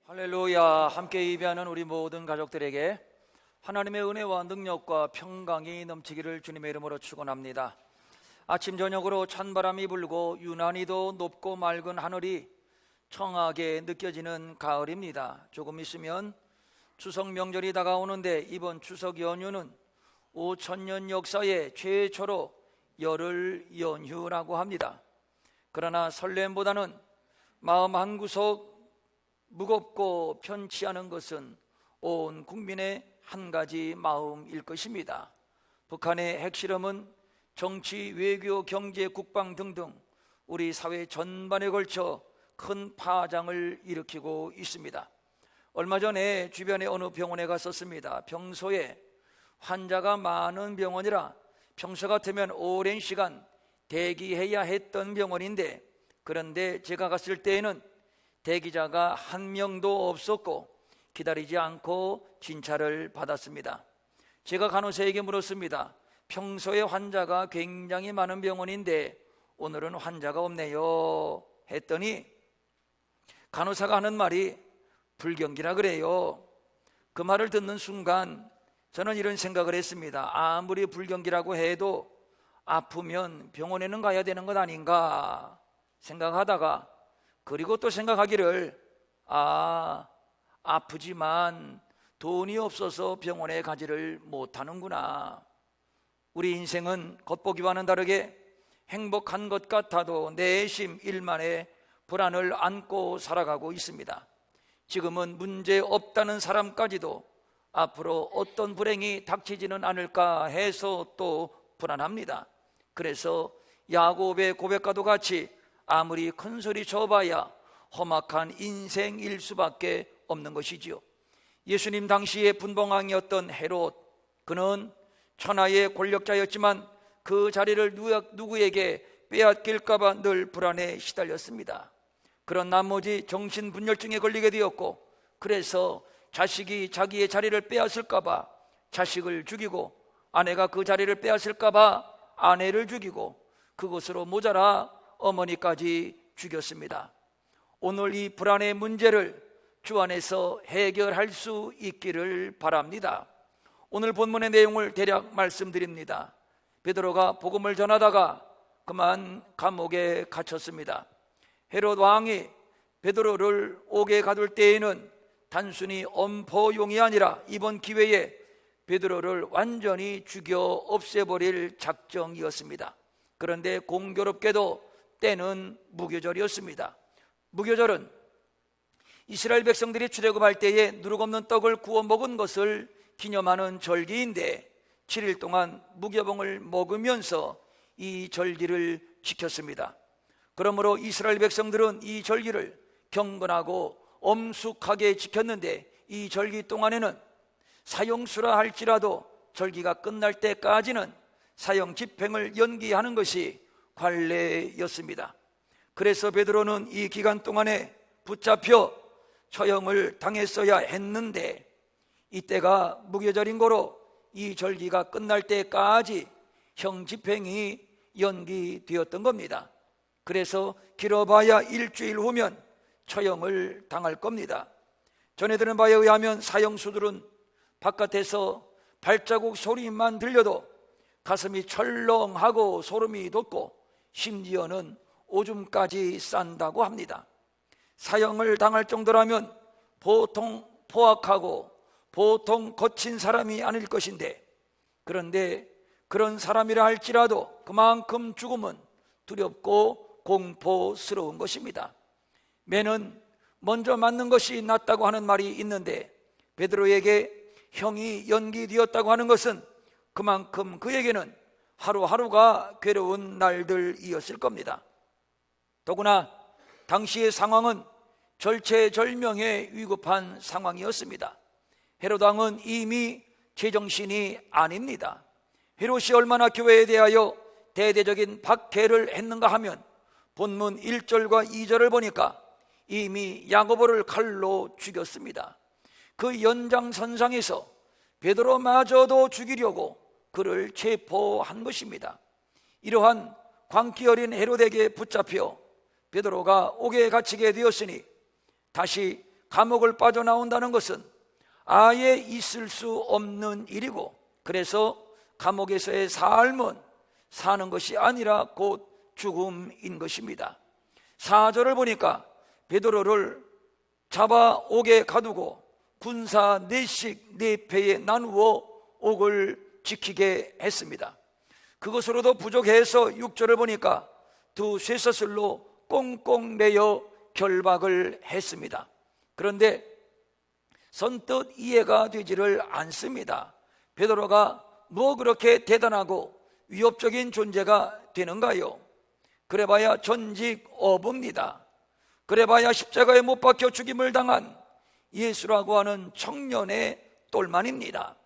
할렐루야. 함께 예배하는 우리 모든 가족들에게 하나님의 은혜와 능력과 평강이 넘치기를 주님의 이름으로 축원합니다. 아침 저녁으로 찬바람이 불고 유난히도 높고 맑은 하늘이 청하게 느껴지는 가을입니다. 조금 있으면 추석 명절이 다가오는데 이번 추석 연휴는 5,000년 역사의 최초로 열흘 연휴라고 합니다. 그러나 설렘보다는 마음 한구석 무겁고 편치 않은 것은 온 국민의 한 가지 마음일 것입니다. 북한의 핵실험은 정치, 외교, 경제, 국방 등등 우리 사회 전반에 걸쳐 큰 파장을 일으키고 있습니다. 얼마 전에 주변의 어느 병원에 갔었습니다. 평소에 환자가 많은 병원이라 평소 같으면 오랜 시간 대기해야 했던 병원인데, 그런데 제가 갔을 때에는 대기자가 한 명도 없었고 기다리지 않고 진찰을 받았습니다. 제가 간호사에게 물었습니다. 평소에 환자가 굉장히 많은 병원인데 오늘은 환자가 없네요 했더니 간호사가 하는 말이 불경기라 그래요. 그 말을 듣는 순간 저는 이런 생각을 했습니다. 아무리 불경기라고 해도 아프면 병원에는 가야 되는 것 아닌가 생각하다가, 그리고 또 생각하기를 아프지만 돈이 없어서 병원에 가지를 못하는구나. 우리 인생은 겉보기와는 다르게 행복한 것 같아도 내심 일만의 불안을 안고 살아가고 있습니다. 지금은 문제 없다는 사람까지도 앞으로 어떤 불행이 닥치지는 않을까 해서 또 불안합니다. 그래서 야곱의 고백과도 같이 아무리 큰 소리 쳐봐야 험악한 인생일 수밖에 없는 것이지요. 예수님 당시의 분봉왕이었던 헤롯, 그는 천하의 권력자였지만 그 자리를 누구에게 빼앗길까봐 늘 불안에 시달렸습니다. 그런 나머지 정신분열증에 걸리게 되었고, 그래서 자식이 자기의 자리를 빼앗을까봐 자식을 죽이고, 아내가 그 자리를 빼앗을까봐 아내를 죽이고, 그것으로 모자라 어머니까지 죽였습니다. 오늘 이 불안의 문제를 주 안에서 해결할 수 있기를 바랍니다. 오늘 본문의 내용을 대략 말씀드립니다. 베드로가 복음을 전하다가 그만 감옥에 갇혔습니다. 헤롯 왕이 베드로를 옥에 가둘 때에는 단순히 엄포용이 아니라 이번 기회에 베드로를 완전히 죽여 없애버릴 작정이었습니다. 그런데 공교롭게도 때는 무교절이었습니다. 무교절은 이스라엘 백성들이 출애굽할 때에 누룩 없는 떡을 구워 먹은 것을 기념하는 절기인데 7일 동안 무교봉을 먹으면서 이 절기를 지켰습니다. 그러므로 이스라엘 백성들은 이 절기를 경건하고 엄숙하게 지켰는데, 이 절기 동안에는 사형수라 할지라도 절기가 끝날 때까지는 사형 집행을 연기하는 것이 관례였습니다. 그래서 베드로는 이 기간 동안에 붙잡혀 처형을 당했어야 했는데, 이때가 무교절인 거로 이 절기가 끝날 때까지 형 집행이 연기되었던 겁니다. 그래서 길어봐야 일주일 후면 처형을 당할 겁니다. 전해 들은 바에 의하면 사형수들은 바깥에서 발자국 소리만 들려도 가슴이 철렁하고 소름이 돋고 심지어는 오줌까지 싼다고 합니다. 사형을 당할 정도라면 보통 포악하고 보통 거친 사람이 아닐 것인데, 그런데 그런 사람이라 할지라도 그만큼 죽음은 두렵고 공포스러운 것입니다. 매는 먼저 맞는 것이 낫다고 하는 말이 있는데, 베드로에게 형이 연기되었다고 하는 것은 그만큼 그에게는 하루하루가 괴로운 날들이었을 겁니다. 더구나 당시의 상황은 절체절명의 위급한 상황이었습니다. 헤롯 왕은 이미 제정신이 아닙니다. 헤롯이 얼마나 교회에 대하여 대대적인 박해를 했는가 하면 본문 1절과 2절을 보니까 이미 야고보를 칼로 죽였습니다. 그 연장선상에서 베드로마저도 죽이려고 그를 체포한 것입니다. 이러한 광기 어린 헤롯에게 붙잡혀 베드로가 옥에 갇히게 되었으니 다시 감옥을 빠져나온다는 것은 아예 있을 수 없는 일이고, 그래서 감옥에서의 삶은 사는 것이 아니라 곧 죽음인 것입니다. 4절을 보니까 베드로를 잡아 옥에 가두고 군사 4씩 4패에 나누어 옥을 지키게 했습니다. 그것으로도 부족해서 6절을 보니까 두 쇠사슬로 꽁꽁 매여 결박을 했습니다. 그런데 선뜻 이해가 되지를 않습니다. 베드로가 뭐 그렇게 대단하고 위협적인 존재가 되는가요? 그래봐야 전직 어부입니다. 그래봐야 십자가에 못 박혀 죽임을 당한 예수라고 하는 청년의 똘만입니다.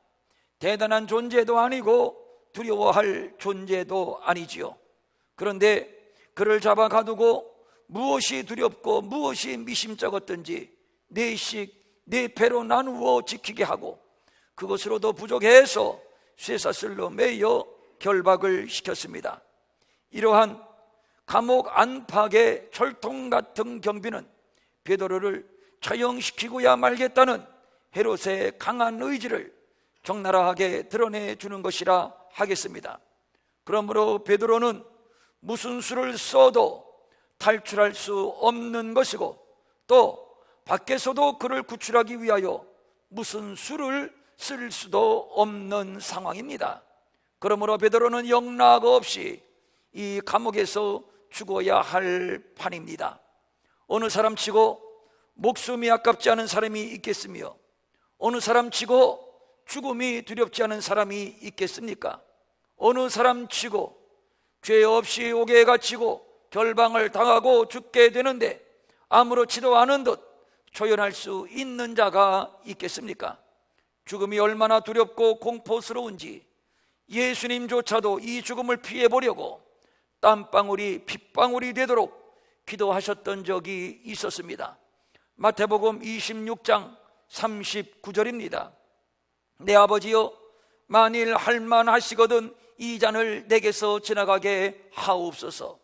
대단한 존재도 아니고 두려워할 존재도 아니지요. 그런데 그를 잡아 가두고 무엇이 두렵고 무엇이 미심쩍었든지 4씩 4패로 나누어 지키게 하고, 그것으로도 부족해서 쇠사슬로 매여 결박을 시켰습니다. 이러한 감옥 안팎의 철통 같은 경비는 베드로를 처형시키고야 말겠다는 헤롯의 강한 의지를 적나라하게 드러내주는 것이라 하겠습니다. 그러므로 베드로는 무슨 수를 써도 탈출할 수 없는 것이고, 또 밖에서도 그를 구출하기 위하여 무슨 수를 쓸 수도 없는 상황입니다. 그러므로 베드로는 영락 없이 이 감옥에서 죽어야 할 판입니다. 어느 사람치고 목숨이 아깝지 않은 사람이 있겠으며, 어느 사람치고 죽음이 두렵지 않은 사람이 있겠습니까? 어느 사람치고 죄 없이 옥에 갇히고 결방을 당하고 죽게 되는데 아무렇지도 않은 듯 초연할 수 있는 자가 있겠습니까? 죽음이 얼마나 두렵고 공포스러운지 예수님조차도 이 죽음을 피해보려고 땀방울이 핏방울이 되도록 기도하셨던 적이 있었습니다. 마태복음 26장 39절입니다. 내 아버지여, 만일 할만하시거든 이 잔을 내게서 지나가게 하옵소서.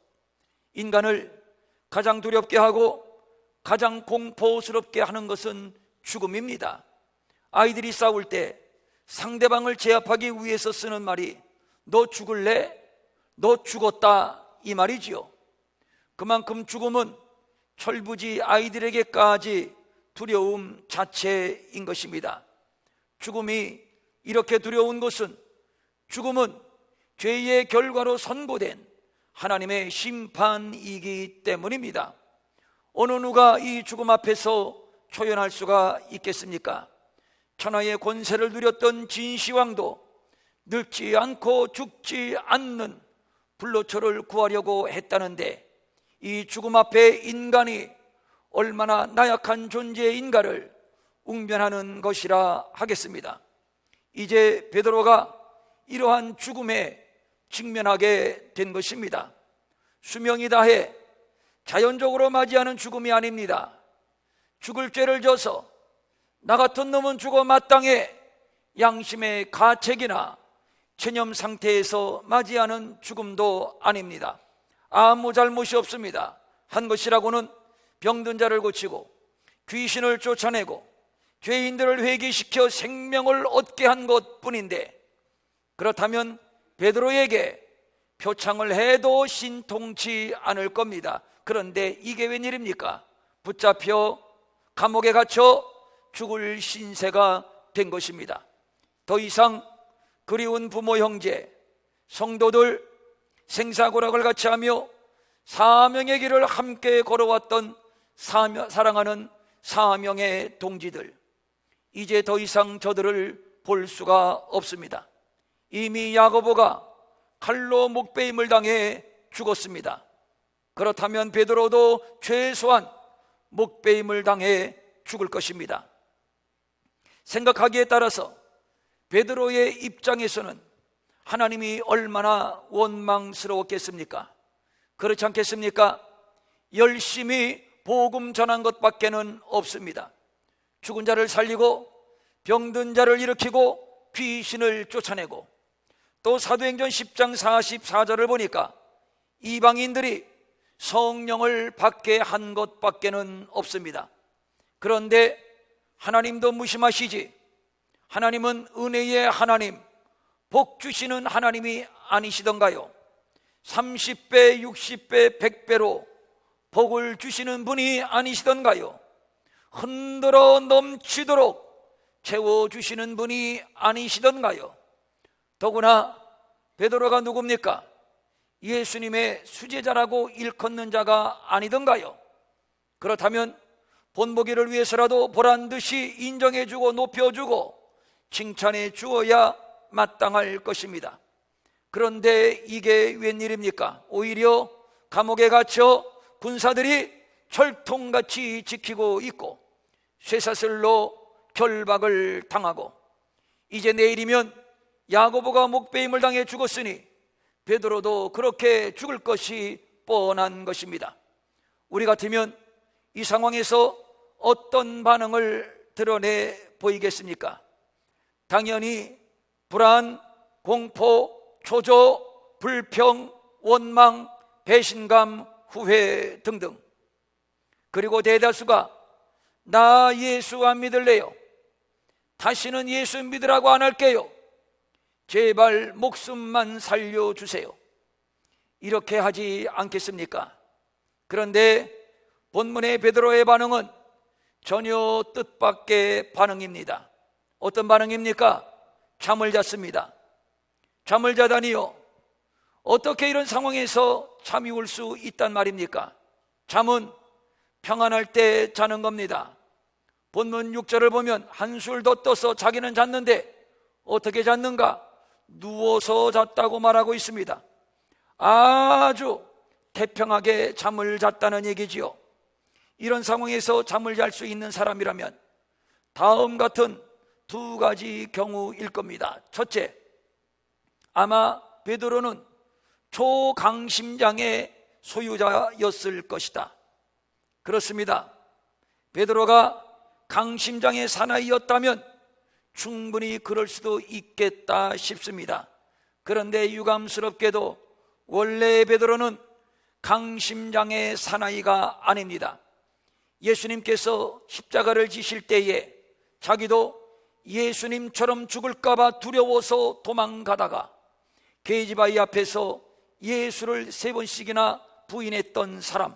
인간을 가장 두렵게 하고 가장 공포스럽게 하는 것은 죽음입니다. 아이들이 싸울 때 상대방을 제압하기 위해서 쓰는 말이 너 죽을래? 너 죽었다, 이 말이지요. 그만큼 죽음은 철부지 아이들에게까지 두려움 자체인 것입니다. 죽음이 이렇게 두려운 것은 죽음은 죄의 결과로 선고된 하나님의 심판이기 때문입니다. 어느 누가 이 죽음 앞에서 초연할 수가 있겠습니까? 천하의 권세를 누렸던 진시황도 늙지 않고 죽지 않는 불로초를 구하려고 했다는데, 이 죽음 앞에 인간이 얼마나 나약한 존재인가를 웅변하는 것이라 하겠습니다. 이제 베드로가 이러한 죽음에 직면하게 된 것입니다. 수명이 다해 자연적으로 맞이하는 죽음이 아닙니다. 죽을 죄를 져서 나 같은 놈은 죽어 마땅해 양심의 가책이나 체념 상태에서 맞이하는 죽음도 아닙니다. 아무 잘못이 없습니다. 한 것이라고는 병든 자를 고치고 귀신을 쫓아내고 죄인들을 회개시켜 생명을 얻게 한 것뿐인데, 그렇다면 베드로에게 표창을 해도 신통치 않을 겁니다. 그런데 이게 웬일입니까? 붙잡혀 감옥에 갇혀 죽을 신세가 된 것입니다. 더 이상 그리운 부모 형제, 성도들, 생사고락을 같이 하며 사명의 길을 함께 걸어왔던 사랑하는 사명의 동지들, 이제 더 이상 저들을 볼 수가 없습니다. 이미 야고보가 칼로 목베임을 당해 죽었습니다. 그렇다면 베드로도 최소한 목베임을 당해 죽을 것입니다. 생각하기에 따라서 베드로의 입장에서는 하나님이 얼마나 원망스러웠겠습니까? 그렇지 않겠습니까? 열심히 복음 전한 것밖에는 없습니다. 죽은 자를 살리고 병든 자를 일으키고 귀신을 쫓아내고, 또 사도행전 10장 44절을 보니까 이방인들이 성령을 받게 한 것밖에는 없습니다. 그런데 하나님도 무심하시지. 하나님은 은혜의 하나님, 복 주시는 하나님이 아니시던가요? 30배, 60배, 100배로 복을 주시는 분이 아니시던가요? 흔들어 넘치도록 채워주시는 분이 아니시던가요? 더구나 베드로가 누굽니까? 예수님의 수제자라고 일컫는 자가 아니던가요? 그렇다면 본보기를 위해서라도 보란듯이 인정해주고 높여주고 칭찬해 주어야 마땅할 것입니다. 그런데 이게 웬일입니까? 오히려 감옥에 갇혀 군사들이 철통같이 지키고 있고 쇠사슬로 결박을 당하고 이제 내일이면 야고보가 목베임을 당해 죽었으니 베드로도 그렇게 죽을 것이 뻔한 것입니다. 우리 같으면 이 상황에서 어떤 반응을 드러내 보이겠습니까? 당연히 불안, 공포, 초조, 불평, 원망, 배신감, 후회 등등. 그리고 대다수가 나 예수 안 믿을래요. 다시는 예수 믿으라고 안 할게요. 제발 목숨만 살려주세요. 이렇게 하지 않겠습니까? 그런데 본문의 베드로의 반응은 전혀 뜻밖의 반응입니다. 어떤 반응입니까? 잠을 잤습니다. 잠을 자다니요. 어떻게 이런 상황에서 잠이 올 수 있단 말입니까? 잠은 평안할 때 자는 겁니다. 본문 6절을 보면 한술 더 떠서 자기는 잤는데 어떻게 잤는가? 누워서 잤다고 말하고 있습니다. 아주 태평하게 잠을 잤다는 얘기지요. 이런 상황에서 잠을 잘 수 있는 사람이라면 다음 같은 두 가지 경우일 겁니다. 첫째, 아마 베드로는 초강심장의 소유자였을 것이다. 그렇습니다. 베드로가 강심장의 사나이였다면 충분히 그럴 수도 있겠다 싶습니다. 그런데 유감스럽게도 원래 베드로는 강심장의 사나이가 아닙니다. 예수님께서 십자가를 지실 때에 자기도 예수님처럼 죽을까봐 두려워서 도망가다가 계집아이 앞에서 예수를 3번씩이나 부인했던 사람,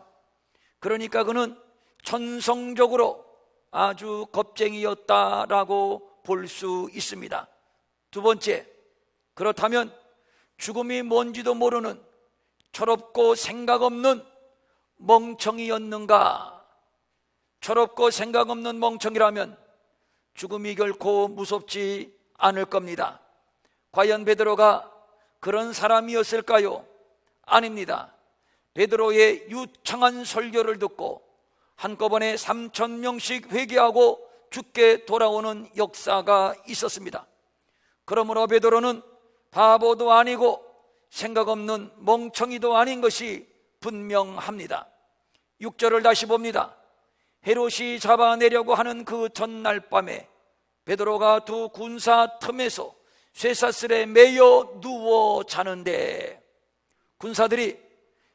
그러니까 그는 천성적으로 아주 겁쟁이였다라고 볼 수 있습니다. 두 번째, 그렇다면 죽음이 뭔지도 모르는 철없고 생각 없는 멍청이였는가? 철없고 생각 없는 멍청이라면 죽음이 결코 무섭지 않을 겁니다. 과연 베드로가 그런 사람이었을까요? 아닙니다. 베드로의 유창한 설교를 듣고 한꺼번에 3,000명씩 회개하고 죽게 돌아오는 역사가 있었습니다. 그러므로 베드로는 바보도 아니고 생각 없는 멍청이도 아닌 것이 분명합니다. 6절을 다시 봅니다. 헤롯이 잡아내려고 하는 그 전날 밤에 베드로가 두 군사 틈에서 쇠사슬에 매여 누워 자는데 군사들이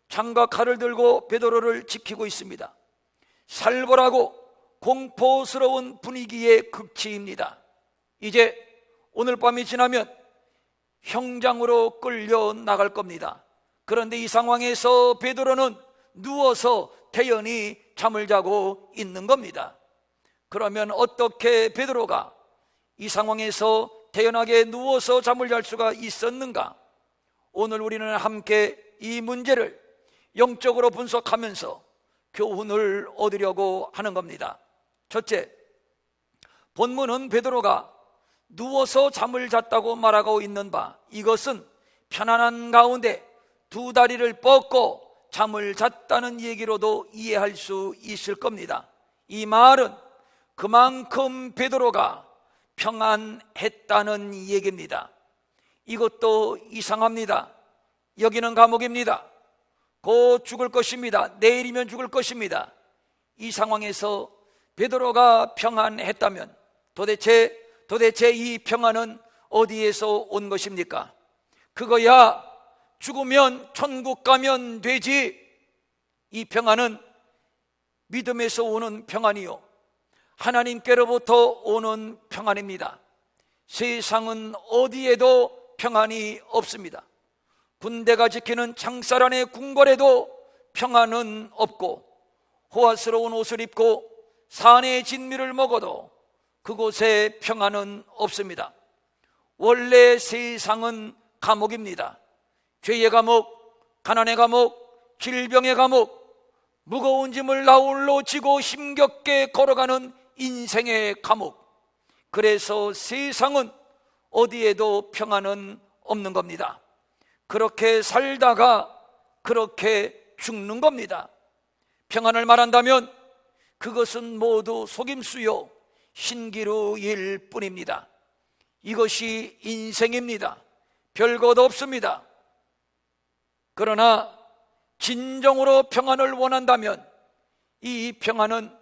창과 칼을 들고 베드로를 지키고 있습니다. 살벌하고 공포스러운 분위기의 극치입니다. 이제 오늘 밤이 지나면 형장으로 끌려 나갈 겁니다. 그런데 이 상황에서 베드로는 누워서 태연히 잠을 자고 있는 겁니다. 그러면 어떻게 베드로가 이 상황에서 태연하게 누워서 잠을 잘 수가 있었는가? 오늘 우리는 함께 이 문제를 영적으로 분석하면서 교훈을 얻으려고 하는 겁니다. 첫째, 본문은 베드로가 누워서 잠을 잤다고 말하고 있는 바, 이것은 편안한 가운데 두 다리를 뻗고 잠을 잤다는 얘기로도 이해할 수 있을 겁니다. 이 말은 그만큼 베드로가 평안했다는 얘기입니다. 이것도 이상합니다. 여기는 감옥입니다. 곧 죽을 것입니다. 내일이면 죽을 것입니다. 이 상황에서 베드로가 평안했다면 도대체 이 평안은 어디에서 온 것입니까? 그거야 죽으면 천국 가면 되지. 이 평안은 믿음에서 오는 평안이요, 하나님께로부터 오는 평안입니다. 세상은 어디에도 평안이 없습니다. 군대가 지키는 창살 안의 궁궐에도 평안은 없고, 호화스러운 옷을 입고 산의 진미를 먹어도 그곳에 평안은 없습니다. 원래 세상은 감옥입니다. 죄의 감옥, 가난의 감옥, 질병의 감옥, 무거운 짐을 나홀로 지고 힘겹게 걸어가는 인생의 감옥. 그래서 세상은 어디에도 평안은 없는 겁니다. 그렇게 살다가 그렇게 죽는 겁니다. 평안을 말한다면 그것은 모두 속임수요 신기루일 뿐입니다. 이것이 인생입니다. 별것 없습니다. 그러나 진정으로 평안을 원한다면 이 평안은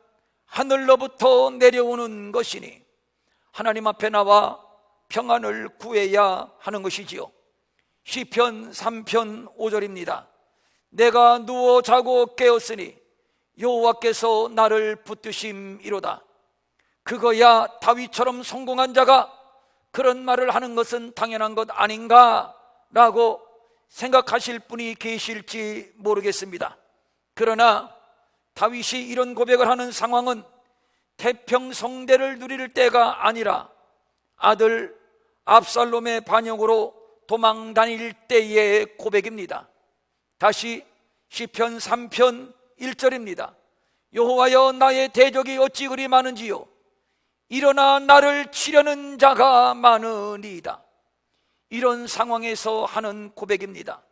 하늘로부터 내려오는 것이니 하나님 앞에 나와 평안을 구해야 하는 것이지요. 시편 3편 5절입니다. 내가 누워 자고 깨었으니 여호와께서 나를 붙드심이로다. 그거야 다윗처럼 성공한 자가 그런 말을 하는 것은 당연한 것 아닌가 라고 생각하실 분이 계실지 모르겠습니다. 그러나 다윗이 이런 고백을 하는 상황은 태평성대를 누릴 때가 아니라 아들 압살롬의 반역으로 도망 다닐 때의 고백입니다. 다시 시편 3편 1절입니다. 여호와여 나의 대적이 어찌 그리 많은지요 일어나 나를 치려는 자가 많으니이다. 이런 상황에서 하는 고백입니다.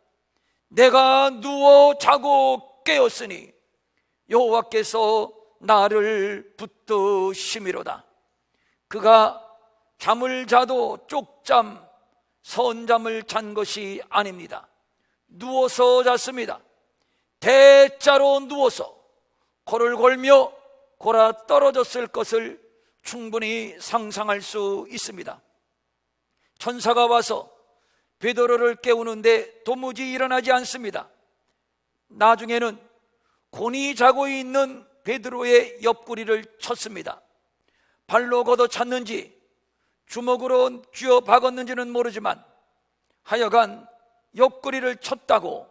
내가 누워 자고 깨었으니 여호와께서 나를 붙드심이로다. 그가 잠을 자도 쪽잠, 선잠을 잔 것이 아닙니다. 누워서 잤습니다. 대자로 누워서 코를 골며 골아 떨어졌을 것을 충분히 상상할 수 있습니다. 천사가 와서 베드로를 깨우는데 도무지 일어나지 않습니다. 나중에는 곤히 자고 있는 베드로의 옆구리를 쳤습니다. 발로 걷어 찼는지 주먹으로 쥐어 박았는지는 모르지만 하여간 옆구리를 쳤다고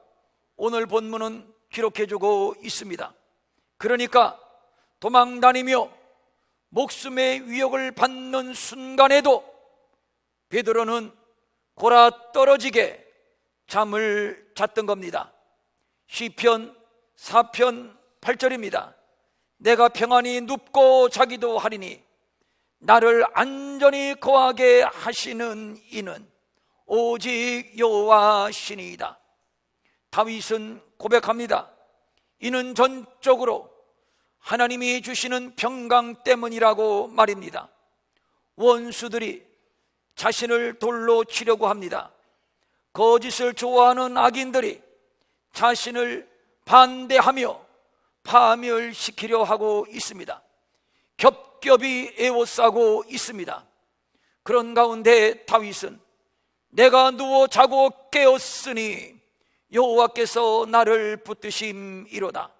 오늘 본문은 기록해주고 있습니다. 그러니까 도망다니며 목숨의 위협을 받는 순간에도 베드로는 골아 떨어지게 잠을 잤던 겁니다. 시편 4편 8절입니다. 내가 평안히 눕고 자기도 하리니 나를 안전히 거하게 하시는 이는 오직 여호와시니이다. 다윗은 고백합니다. 이는 전적으로 하나님이 주시는 평강 때문이라고 말입니다. 원수들이 자신을 돌로 치려고 합니다. 거짓을 좋아하는 악인들이 자신을 반대하며 파멸시키려 하고 있습니다. 겹겹이 에워싸고 있습니다. 그런 가운데 다윗은 내가 누워 자고 깨었으니 여호와께서 나를 붙드심이로다.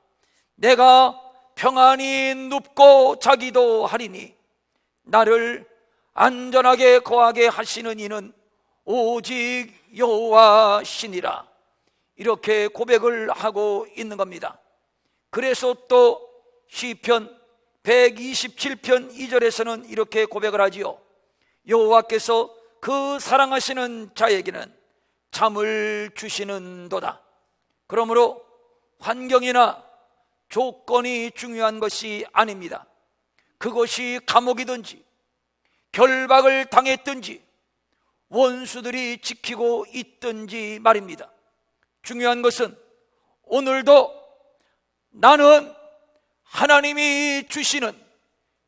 내가 평안히 눕고 자기도 하리니 나를 안전하게 거하게 하시는 이는 오직 여호와시니라. 이렇게 고백을 하고 있는 겁니다. 그래서 또 시편 127편 2절에서는 이렇게 고백을 하지요. 여호와께서 그 사랑하시는 자에게는 잠을 주시는도다. 그러므로 환경이나 조건이 중요한 것이 아닙니다. 그것이 감옥이든지 결박을 당했든지 원수들이 지키고 있든지 말입니다. 중요한 것은 오늘도 나는 하나님이 주시는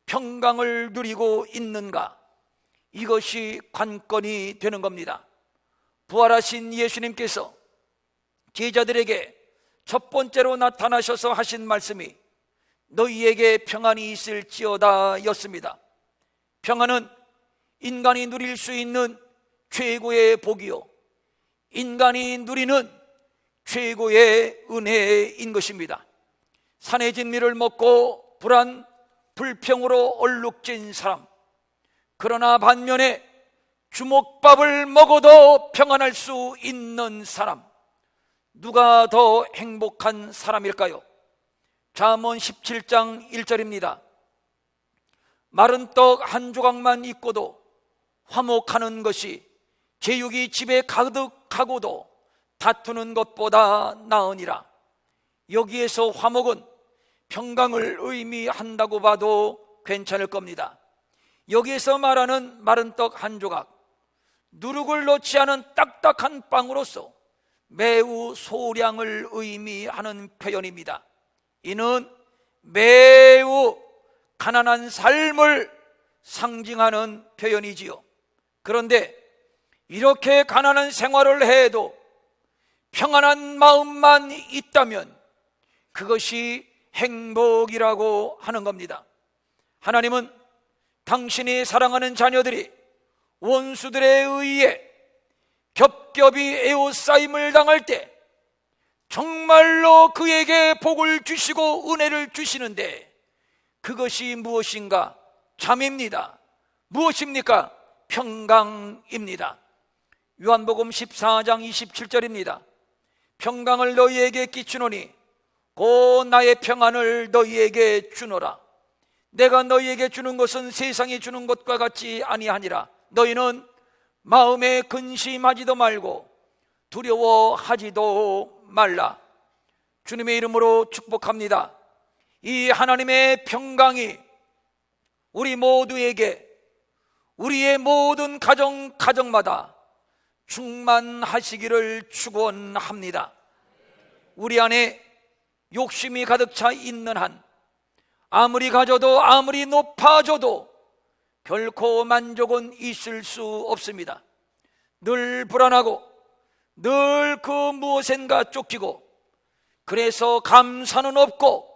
평강을 누리고 있는가, 이것이 관건이 되는 겁니다. 부활하신 예수님께서 제자들에게 첫 번째로 나타나셔서 하신 말씀이 너희에게 평안이 있을지어다 였습니다. 평안은 인간이 누릴 수 있는 최고의 복이요, 인간이 누리는 최고의 은혜인 것입니다. 산의 진미를 먹고 불안, 불평으로 얼룩진 사람, 그러나 반면에 주먹밥을 먹어도 평안할 수 있는 사람, 누가 더 행복한 사람일까요? 잠언 17장 1절입니다. 마른 떡 한 조각만 있고도 화목하는 것이 제육이 집에 가득하고도 다투는 것보다 나으니라. 여기에서 화목은 평강을 의미한다고 봐도 괜찮을 겁니다. 여기에서 말하는 마른 떡 한 조각, 누룩을 넣지 않은 딱딱한 빵으로서 매우 소량을 의미하는 표현입니다. 이는 매우 가난한 삶을 상징하는 표현이지요. 그런데 이렇게 가난한 생활을 해도 평안한 마음만 있다면 그것이 행복이라고 하는 겁니다. 하나님은 당신이 사랑하는 자녀들이 원수들에 의해 겹겹이 에워싸임을 당할 때 정말로 그에게 복을 주시고 은혜를 주시는데, 그것이 무엇인가? 잠입니다. 무엇입니까? 평강입니다. 요한복음 14장 27절입니다. 평강을 너희에게 끼치노니 곧 나의 평안을 너희에게 주노라. 내가 너희에게 주는 것은 세상이 주는 것과 같지 아니하니라. 너희는 마음에 근심하지도 말고 두려워하지도 말라. 주님의 이름으로 축복합니다. 이 하나님의 평강이 우리 모두에게, 우리의 모든 가정마다 충만하시기를 축원합니다. 우리 안에 욕심이 가득 차 있는 한 아무리 가져도 아무리 높아져도 결코 만족은 있을 수 없습니다. 늘 불안하고 늘 그 무엇인가 쫓기고, 그래서 감사는 없고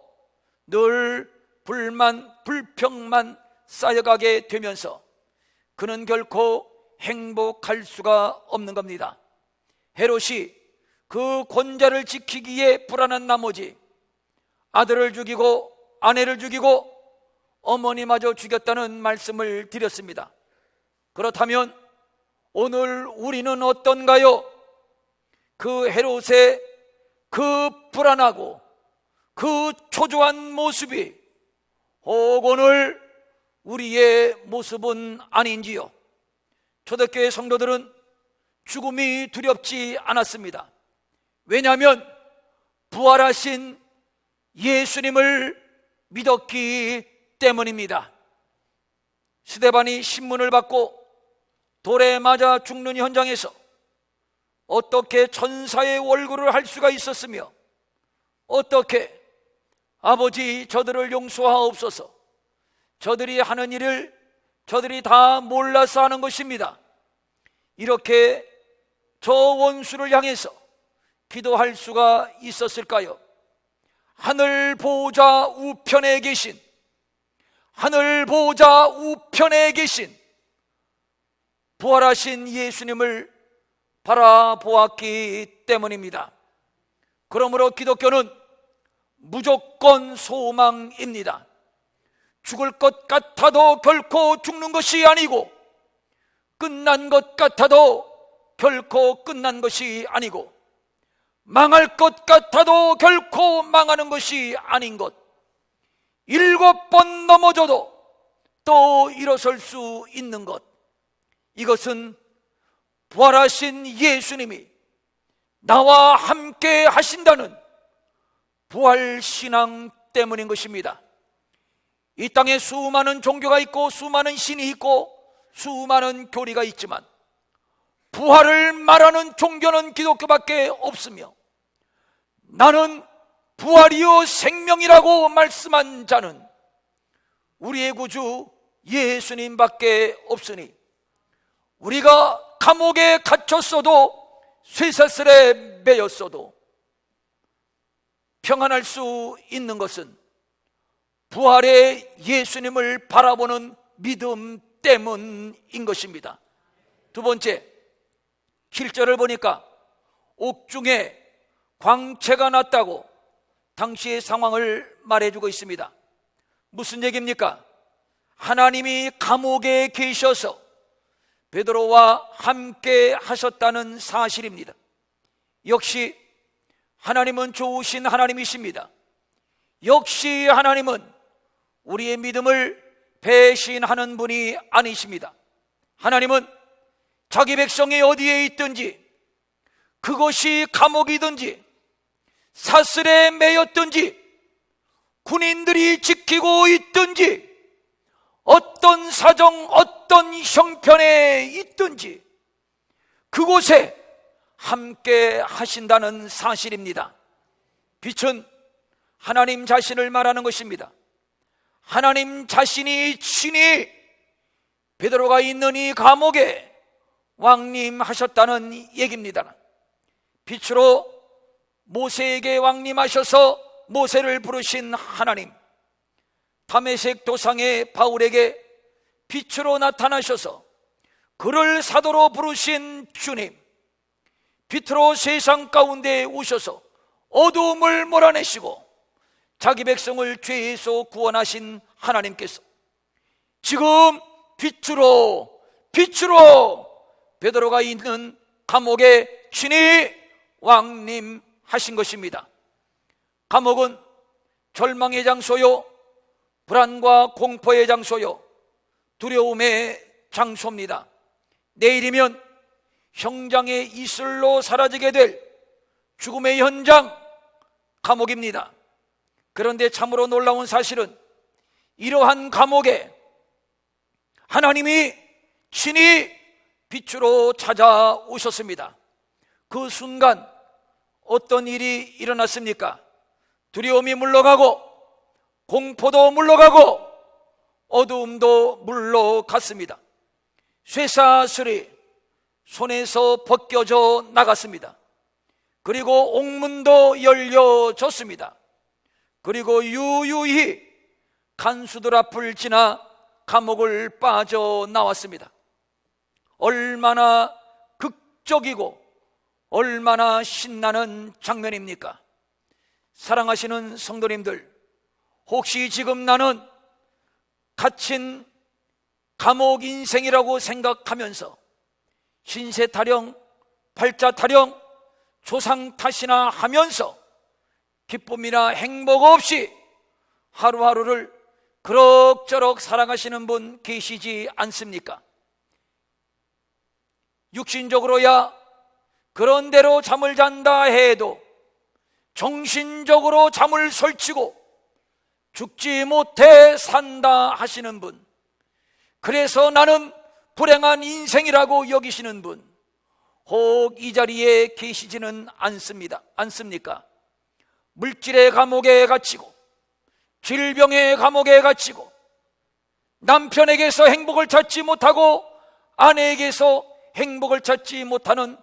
늘 불만, 불평만 쌓여가게 되면서 그는 결코 행복할 수가 없는 겁니다. 헤롯이 그 권자를 지키기에 불안한 나머지 아들을 죽이고 아내를 죽이고 어머니마저 죽였다는 말씀을 드렸습니다. 그렇다면 오늘 우리는 어떤가요? 그 헤롯의 그 불안하고 그 초조한 모습이 혹 오늘 우리의 모습은 아닌지요? 초대교회 성도들은 죽음이 두렵지 않았습니다. 왜냐하면 부활하신 예수님을 믿었기 때문입니다. 스데반이 신문을 받고 돌에 맞아 죽는 현장에서 어떻게 천사의 월구를 할 수가 있었으며, 어떻게 아버지 저들을 용서하옵소서, 저들이 하는 일을 저들이 다 몰라서 하는 것입니다, 이렇게 저 원수를 향해서 기도할 수가 있었을까요? 하늘 보좌 우편에 계신, 하늘 보좌 우편에 계신 부활하신 예수님을 바라보았기 때문입니다. 그러므로 기독교는 무조건 소망입니다. 죽을 것 같아도 결코 죽는 것이 아니고, 끝난 것 같아도 결코 끝난 것이 아니고, 망할 것 같아도 결코 망하는 것이 아닌 것, 7번 넘어져도 또 일어설 수 있는 것, 이것은 부활하신 예수님이 나와 함께 하신다는 부활신앙 때문인 것입니다. 이 땅에 수많은 종교가 있고 수많은 신이 있고 수많은 교리가 있지만 부활을 말하는 종교는 기독교밖에 없으며, 나는 부활이요 생명이라고 말씀한 자는 우리의 구주 예수님밖에 없으니, 우리가 감옥에 갇혔어도 쇠사슬에 매였어도 평안할 수 있는 것은 부활의 예수님을 바라보는 믿음 때문인 것입니다. 두 번째, 7절을 보니까 옥중에 광채가 났다고 당시의 상황을 말해주고 있습니다. 무슨 얘기입니까? 하나님이 감옥에 계셔서 베드로와 함께 하셨다는 사실입니다. 역시 하나님은 좋으신 하나님이십니다. 역시 하나님은 우리의 믿음을 배신하는 분이 아니십니다. 하나님은 자기 백성이 어디에 있든지, 그것이 감옥이든지 사슬에 매였든지 군인들이 지키고 있든지 어떤 사정, 어떤 형편에 있든지 그곳에 함께 하신다는 사실입니다. 빛은 하나님 자신을 말하는 것입니다. 하나님 자신이 친히 베드로가 있는 이 감옥에 왕림하셨다는 얘기입니다. 빛으로 모세에게 왕림하셔서 모세를 부르신 하나님, 다메섹 도상의 바울에게 빛으로 나타나셔서 그를 사도로 부르신 주님, 빛으로 세상 가운데 오셔서 어두움을 몰아내시고 자기 백성을 죄에서 구원하신 하나님께서 지금 빛으로 베드로가 있는 감옥에 친히 왕림하신 것입니다. 감옥은 절망의 장소요, 불안과 공포의 장소요, 두려움의 장소입니다. 내일이면 형장의 이슬로 사라지게 될 죽음의 현장, 감옥입니다. 그런데 참으로 놀라운 사실은 이러한 감옥에 하나님이 친히 빛으로 찾아오셨습니다. 그 순간 어떤 일이 일어났습니까? 두려움이 물러가고 공포도 물러가고 어두움도 물러갔습니다. 쇠사슬이 손에서 벗겨져 나갔습니다. 그리고 옥문도 열려졌습니다. 그리고 유유히 간수들 앞을 지나 감옥을 빠져나왔습니다. 얼마나 극적이고 얼마나 신나는 장면입니까? 사랑하시는 성도님들, 혹시 지금 나는 갇힌 감옥 인생이라고 생각하면서 신세 타령, 팔자 타령, 조상 탓이나 하면서 기쁨이나 행복 없이 하루하루를 그럭저럭 살아가시는 분 계시지 않습니까? 육신적으로야 그런 대로 잠을 잔다 해도 정신적으로 잠을 설치고 죽지 못해 산다 하시는 분, 그래서 나는 불행한 인생이라고 여기시는 분, 혹 이 자리에 계시지는 않습니까? 물질의 감옥에 갇히고 질병의 감옥에 갇히고 남편에게서 행복을 찾지 못하고 아내에게서 행복을 찾지 못하는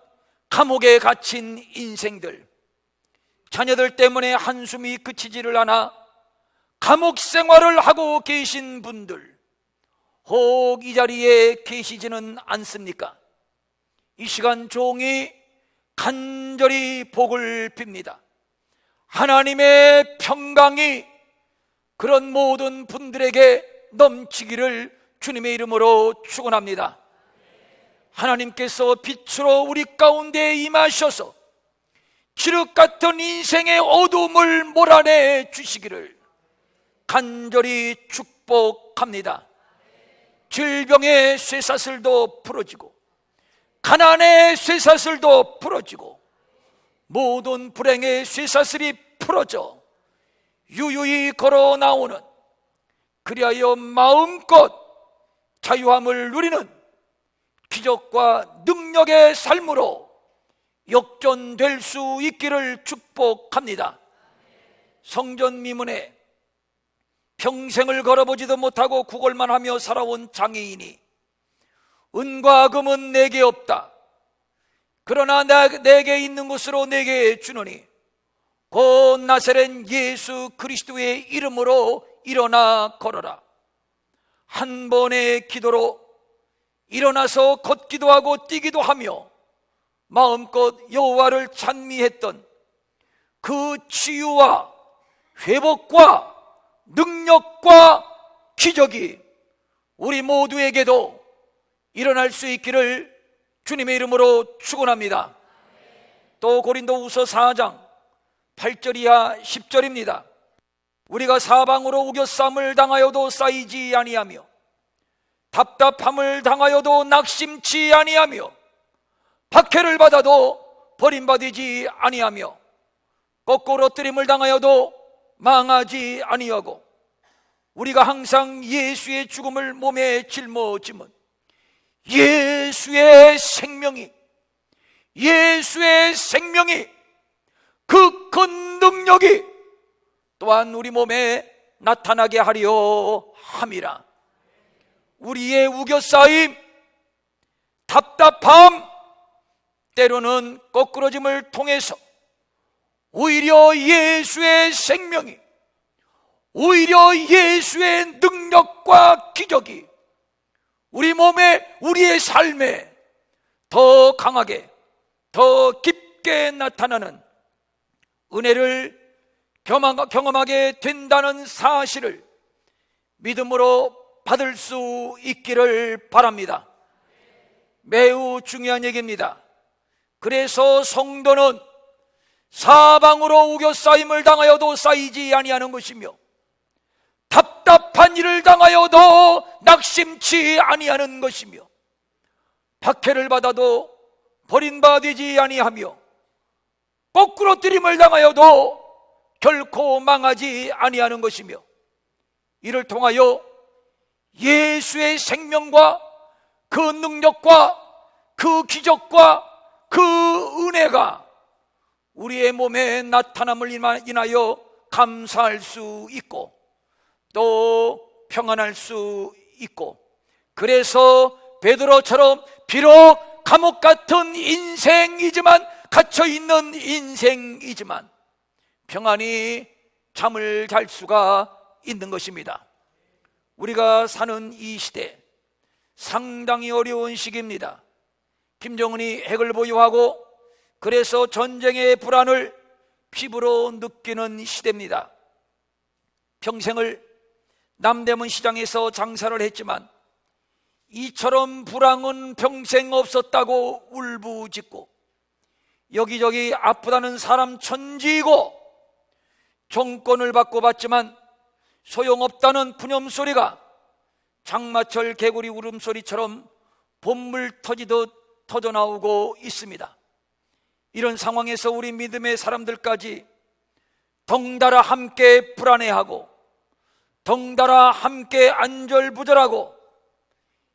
감옥에 갇힌 인생들, 자녀들 때문에 한숨이 그치지를 않아 감옥 생활을 하고 계신 분들, 혹 이 자리에 계시지는 않습니까? 이 시간 종이 간절히 복을 빕니다. 하나님의 평강이 그런 모든 분들에게 넘치기를 주님의 이름으로 축원합니다. 하나님께서 빛으로 우리 가운데 임하셔서 칠흑 같은 인생의 어둠을 몰아내 주시기를 간절히 축복합니다. 질병의 쇠사슬도 풀어지고 가난의 쇠사슬도 풀어지고 모든 불행의 쇠사슬이 풀어져 유유히 걸어 나오는, 그리하여 마음껏 자유함을 누리는 기적과 능력의 삶으로 역전될 수 있기를 축복합니다. 성전 미문에 평생을 걸어보지도 못하고 구걸만 하며 살아온 장애인이 은과 금은 내게 없다, 그러나 내게 있는 것으로 내게 주노니 곧 나사렛 예수 그리스도의 이름으로 일어나 걸어라. 한 번의 기도로 일어나서 걷기도 하고 뛰기도 하며 마음껏 여호와를 찬미했던 그 치유와 회복과 능력과 기적이 우리 모두에게도 일어날 수 있기를 주님의 이름으로 축원합니다. 또 고린도후서 4장 8절 이하 10절입니다. 우리가 사방으로 우겨쌈을 당하여도 쌓이지 아니하며 답답함을 당하여도 낙심치 아니하며 박해를 받아도 버림받지 아니하며 거꾸로 뜨림을 당하여도 망하지 아니하고 우리가 항상 예수의 죽음을 몸에 짊어짐은 예수의 생명이 그 큰 능력이 또한 우리 몸에 나타나게 하려 함이라. 우리의 우겨싸임, 답답함, 때로는 거꾸러짐을 통해서 오히려 예수의 생명이, 오히려 예수의 능력과 기적이 우리 몸에, 우리의 삶에 더 강하게, 더 깊게 나타나는 은혜를 경험하게 된다는 사실을 믿음으로 받을 수 있기를 바랍니다. 매우 중요한 얘기입니다. 그래서 성도는 사방으로 우겨싸임을 당하여도 쌓이지 아니하는 것이며 답답한 일을 당하여도 낙심치 아니하는 것이며 박해를 받아도 버림받지 아니하며 거꾸로 뜨림을 당하여도 결코 망하지 아니하는 것이며 이를 통하여 예수의 생명과 그 능력과 그 기적과 그 은혜가 우리의 몸에 나타남을 인하여 감사할 수 있고 또 평안할 수 있고, 그래서 베드로처럼 비록 감옥 같은 인생이지만, 갇혀있는 인생이지만 평안히 잠을 잘 수가 있는 것입니다. 우리가 사는 이 시대 상당히 어려운 시기입니다. 김정은이 핵을 보유하고 그래서 전쟁의 불안을 피부로 느끼는 시대입니다. 평생을 남대문 시장에서 장사를 했지만 이처럼 불황은 평생 없었다고 울부짖고 여기저기 아프다는 사람 천지이고 정권을 바꿔봤지만 소용없다는 푸념소리가 장마철 개구리 울음소리처럼 봇물 터지듯 터져나오고 있습니다. 이런 상황에서 우리 믿음의 사람들까지 덩달아 함께 불안해하고 덩달아 함께 안절부절하고,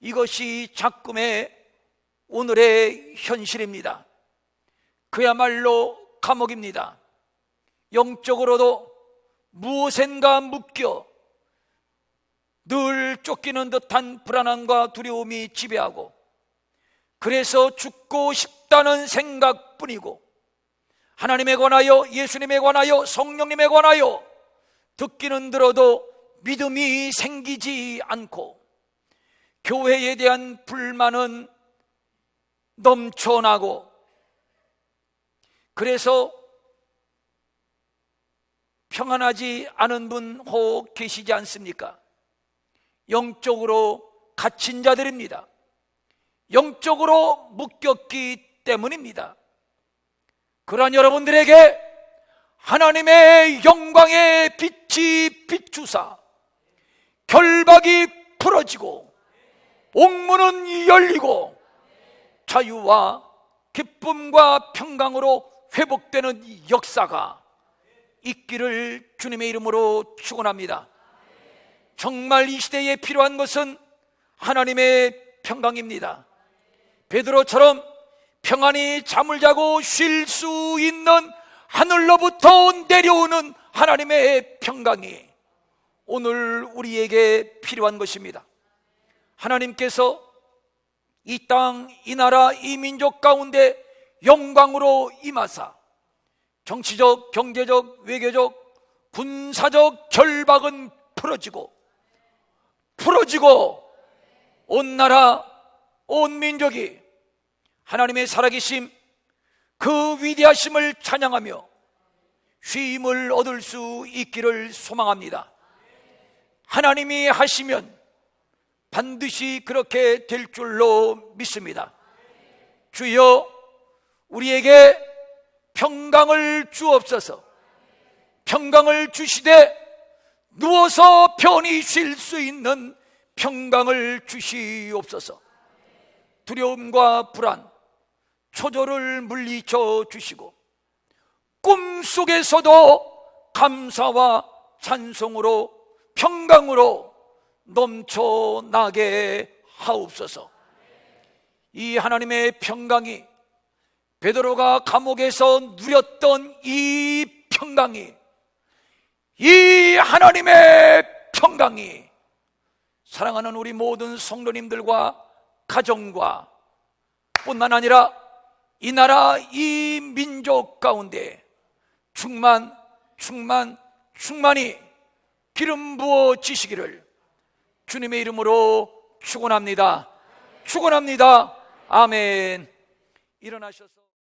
이것이 작금의 오늘의 현실입니다. 그야말로 감옥입니다. 영적으로도 무엇인가 묶여 늘 쫓기는 듯한 불안함과 두려움이 지배하고, 그래서 죽고 싶다는 생각뿐이고 하나님에 관하여, 예수님에 관하여, 성령님에 관하여 듣기는 들어도 믿음이 생기지 않고 교회에 대한 불만은 넘쳐나고, 그래서 평안하지 않은 분 혹 계시지 않습니까? 영적으로 갇힌 자들입니다. 영적으로 묶였기 때문입니다. 그러한 여러분들에게 하나님의 영광의 빛이 비추사 결박이 풀어지고 옥문은 열리고 자유와 기쁨과 평강으로 회복되는 역사가 있기를 주님의 이름으로 축원합니다. 정말 이 시대에 필요한 것은 하나님의 평강입니다. 베드로처럼 평안히 잠을 자고 쉴 수 있는 하늘로부터 내려오는 하나님의 평강이 오늘 우리에게 필요한 것입니다. 하나님께서 이 땅, 이 나라, 이 민족 가운데 영광으로 임하사 정치적, 경제적, 외교적, 군사적 결박은 풀어지고 온 나라, 온 민족이 하나님의 살아계심, 그 위대하심을 찬양하며 쉼을 얻을 수 있기를 소망합니다. 하나님이 하시면 반드시 그렇게 될 줄로 믿습니다. 주여, 우리에게 평강을 주옵소서. 평강을 주시되 누워서 편히 쉴 수 있는 평강을 주시옵소서. 두려움과 불안, 초조를 물리쳐 주시고 꿈속에서도 감사와 찬송으로 평강으로 넘쳐나게 하옵소서. 이 하나님의 평강이, 베드로가 감옥에서 누렸던 이 평강이, 이 하나님의 평강이 사랑하는 우리 모든 성도님들과 가정과 뿐만 아니라 이 나라, 이 민족 가운데 충만히 기름 부어지시기를 주님의 이름으로 축원합니다. 축원합니다. 아멘. 일어나셔서